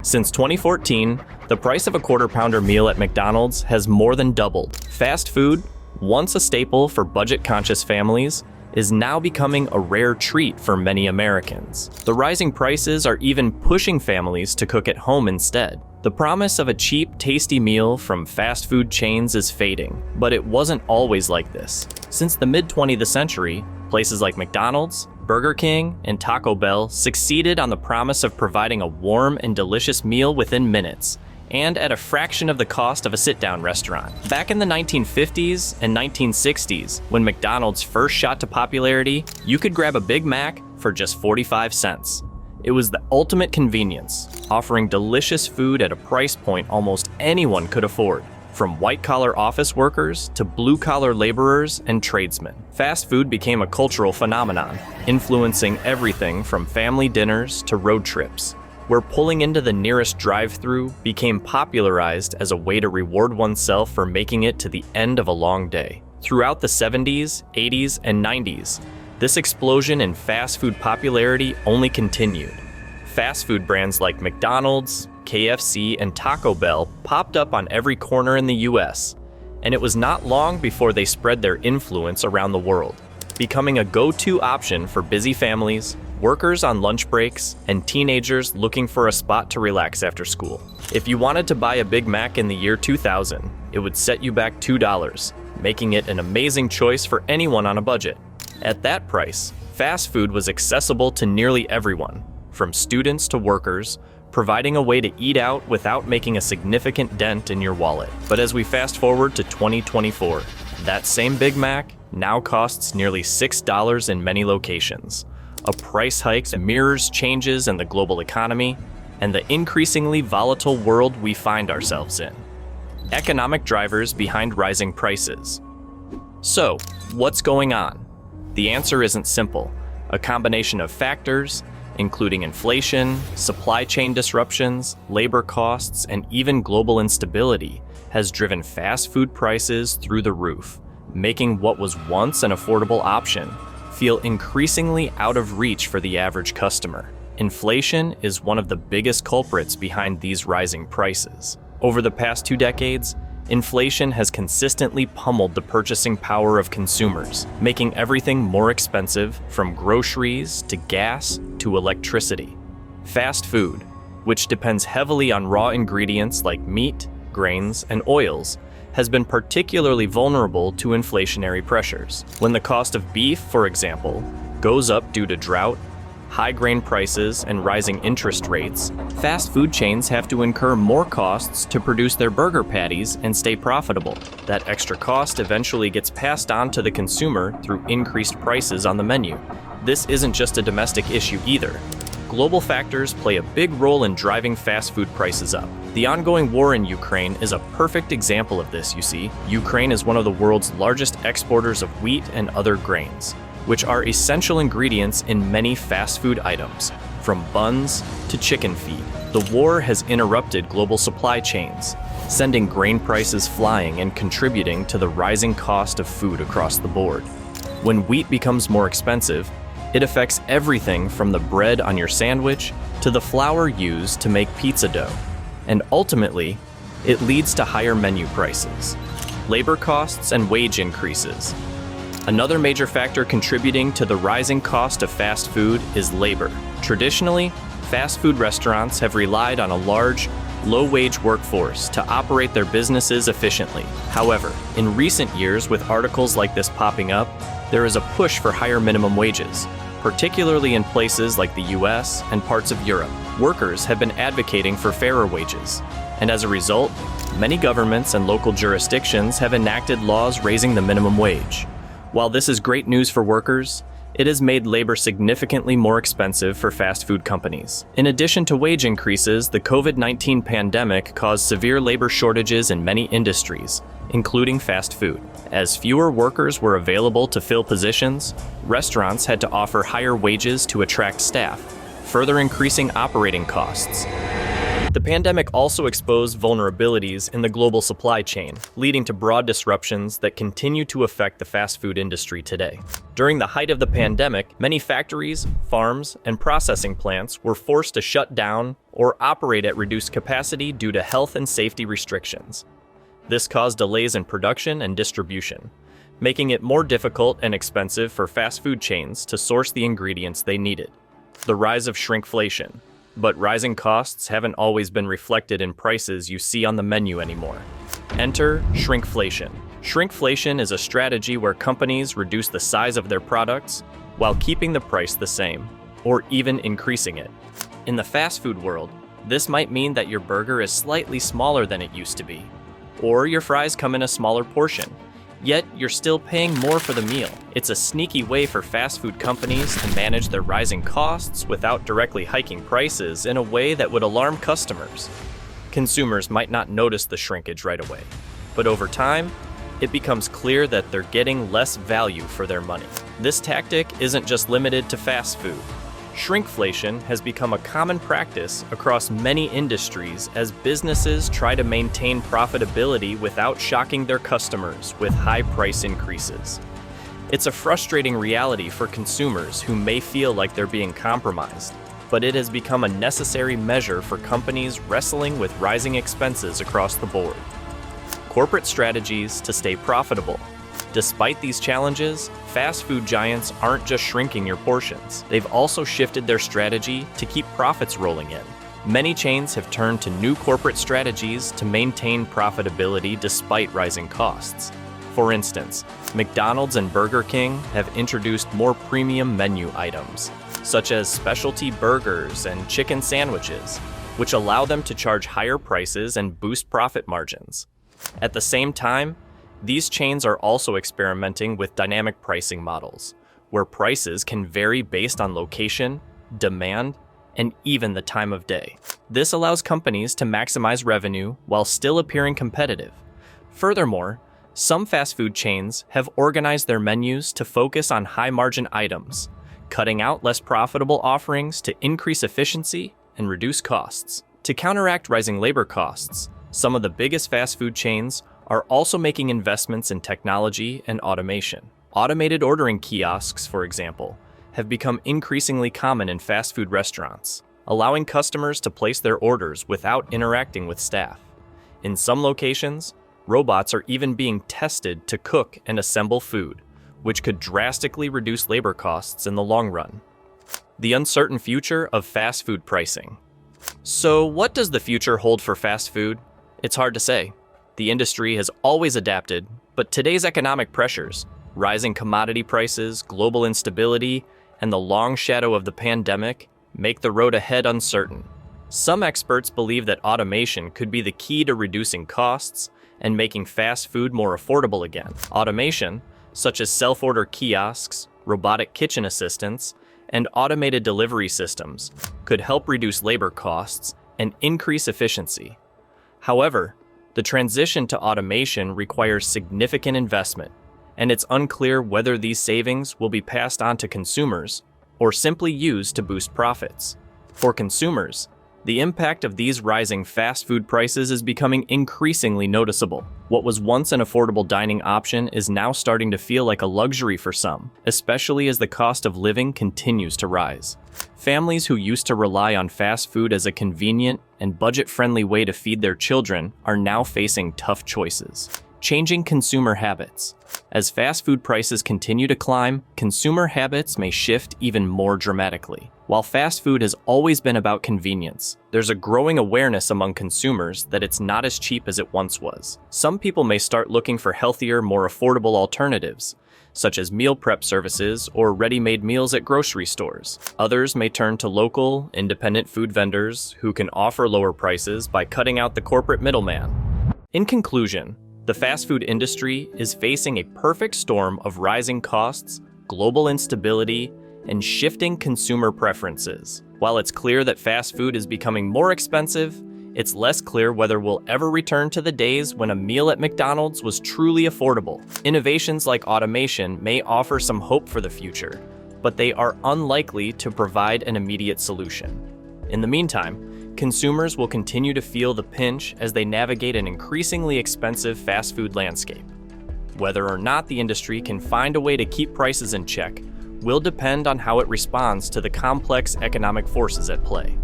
Since 2014, the price of a quarter-pounder meal at McDonald's has more than doubled. Fast food, once a staple for budget-conscious families, is now becoming a rare treat for many Americans. The rising prices are even pushing families to cook at home instead. The promise of a cheap, tasty meal from fast food chains is fading, but it wasn't always like this. Since the mid-20th century, places like McDonald's, Burger King, and Taco Bell succeeded on the promise of providing a warm and delicious meal within minutes, and at a fraction of the cost of a sit-down restaurant. Back in the 1950s and 1960s, when McDonald's first shot to popularity, you could grab a Big Mac for just 45 cents. It was the ultimate convenience, offering delicious food at a price point almost anyone could afford, from white-collar office workers to blue-collar laborers and tradesmen. Fast food became a cultural phenomenon, influencing everything from family dinners to road trips, where pulling into the nearest drive-thru became popularized as a way to reward oneself for making it to the end of a long day. Throughout the 70s, 80s, and 90s, this explosion in fast food popularity only continued. Fast food brands like McDonald's, KFC, and Taco Bell popped up on every corner in the US, and it was not long before they spread their influence around the world, becoming a go-to option for busy families, workers on lunch breaks, and teenagers looking for a spot to relax after school. If you wanted to buy a Big Mac in the year 2000, it would set you back $2, making it an amazing choice for anyone on a budget. At that price, fast food was accessible to nearly everyone, from students to workers, providing a way to eat out without making a significant dent in your wallet. But as we fast forward to 2024, that same Big Mac now costs nearly $6 in many locations. A price hike that mirrors changes in the global economy and the increasingly volatile world we find ourselves in. Economic drivers behind rising prices. So, what's going on? The answer isn't simple. A combination of factors, including inflation, supply chain disruptions, labor costs, and even global instability, has driven fast food prices through the roof, making what was once an affordable option feel increasingly out of reach for the average customer. Inflation is one of the biggest culprits behind these rising prices. Over the past 2 decades, inflation has consistently pummeled the purchasing power of consumers, making everything more expensive, from groceries to gas to electricity. Fast food, which depends heavily on raw ingredients like meat, grains, and oils, has been particularly vulnerable to inflationary pressures. When the cost of beef, for example, goes up due to drought, high grain prices, and rising interest rates, fast food chains have to incur more costs to produce their burger patties and stay profitable. That extra cost eventually gets passed on to the consumer through increased prices on the menu. This isn't just a domestic issue either. Global factors play a big role in driving fast food prices up. The ongoing war in Ukraine is a perfect example of this, you see. Ukraine is one of the world's largest exporters of wheat and other grains, which are essential ingredients in many fast food items, from buns to chicken feet. The war has interrupted global supply chains, sending grain prices flying and contributing to the rising cost of food across the board. When wheat becomes more expensive, it affects everything from the bread on your sandwich to the flour used to make pizza dough. And ultimately, it leads to higher menu prices, labor costs, and wage increases. Another major factor contributing to the rising cost of fast food is labor. Traditionally, fast food restaurants have relied on a large, low-wage workforce to operate their businesses efficiently. However, in recent years, with articles like this popping up, there is a push for higher minimum wages, particularly in places like the US and parts of Europe. Workers have been advocating for fairer wages, and as a result, many governments and local jurisdictions have enacted laws raising the minimum wage. While this is great news for workers, it has made labor significantly more expensive for fast food companies. In addition to wage increases, the COVID-19 pandemic caused severe labor shortages in many industries, including fast food. As fewer workers were available to fill positions, restaurants had to offer higher wages to attract staff, further increasing operating costs. The pandemic also exposed vulnerabilities in the global supply chain, leading to broad disruptions that continue to affect the fast food industry today. During the height of the pandemic, many factories, farms, and processing plants were forced to shut down or operate at reduced capacity due to health and safety restrictions. This caused delays in production and distribution, making it more difficult and expensive for fast food chains to source the ingredients they needed. The rise of shrinkflation. But rising costs haven't always been reflected in prices you see on the menu anymore. Enter shrinkflation. Shrinkflation is a strategy where companies reduce the size of their products while keeping the price the same, or even increasing it. In the fast food world, this might mean that your burger is slightly smaller than it used to be, or your fries come in a smaller portion, yet you're still paying more for the meal. It's a sneaky way for fast food companies to manage their rising costs without directly hiking prices in a way that would alarm customers. Consumers might not notice the shrinkage right away, but over time, it becomes clear that they're getting less value for their money. This tactic isn't just limited to fast food. Shrinkflation has become a common practice across many industries as businesses try to maintain profitability without shocking their customers with high price increases. It's a frustrating reality for consumers who may feel like they're being compromised, but it has become a necessary measure for companies wrestling with rising expenses across the board. Corporate strategies to stay profitable. Despite these challenges, fast food giants aren't just shrinking your portions. They've also shifted their strategy to keep profits rolling in. Many chains have turned to new corporate strategies to maintain profitability despite rising costs. For instance, McDonald's and Burger King have introduced more premium menu items, such as specialty burgers and chicken sandwiches, which allow them to charge higher prices and boost profit margins. At the same time, these chains are also experimenting with dynamic pricing models, where prices can vary based on location, demand, and even the time of day. This allows companies to maximize revenue while still appearing competitive. Furthermore, some fast food chains have organized their menus to focus on high-margin items, cutting out less profitable offerings to increase efficiency and reduce costs. To counteract rising labor costs, some of the biggest fast food chains are also making investments in technology and automation. Automated ordering kiosks, for example, have become increasingly common in fast food restaurants, allowing customers to place their orders without interacting with staff. In some locations, robots are even being tested to cook and assemble food, which could drastically reduce labor costs in the long run. The uncertain future of fast food pricing. So, what does the future hold for fast food? It's hard to say. The industry has always adapted, but today's economic pressures, rising commodity prices, global instability, and the long shadow of the pandemic make the road ahead uncertain. Some experts believe that automation could be the key to reducing costs and making fast food more affordable again. Automation, such as self-order kiosks, robotic kitchen assistants, and automated delivery systems, could help reduce labor costs and increase efficiency. However, the transition to automation requires significant investment, and it's unclear whether these savings will be passed on to consumers or simply used to boost profits. For consumers, the impact of these rising fast food prices is becoming increasingly noticeable. What was once an affordable dining option is now starting to feel like a luxury for some, especially as the cost of living continues to rise. Families who used to rely on fast food as a convenient and budget-friendly way to feed their children are now facing tough choices. Changing consumer habits. As fast food prices continue to climb, consumer habits may shift even more dramatically. While fast food has always been about convenience, there's a growing awareness among consumers that it's not as cheap as it once was. Some people may start looking for healthier, more affordable alternatives, such as meal prep services or ready-made meals at grocery stores. Others may turn to local, independent food vendors who can offer lower prices by cutting out the corporate middleman. In conclusion, the fast food industry is facing a perfect storm of rising costs, global instability, and shifting consumer preferences. While it's clear that fast food is becoming more expensive, it's less clear whether we'll ever return to the days when a meal at McDonald's was truly affordable. Innovations like automation may offer some hope for the future, but they are unlikely to provide an immediate solution. In the meantime, consumers will continue to feel the pinch as they navigate an increasingly expensive fast food landscape. Whether or not the industry can find a way to keep prices in check will depend on how it responds to the complex economic forces at play.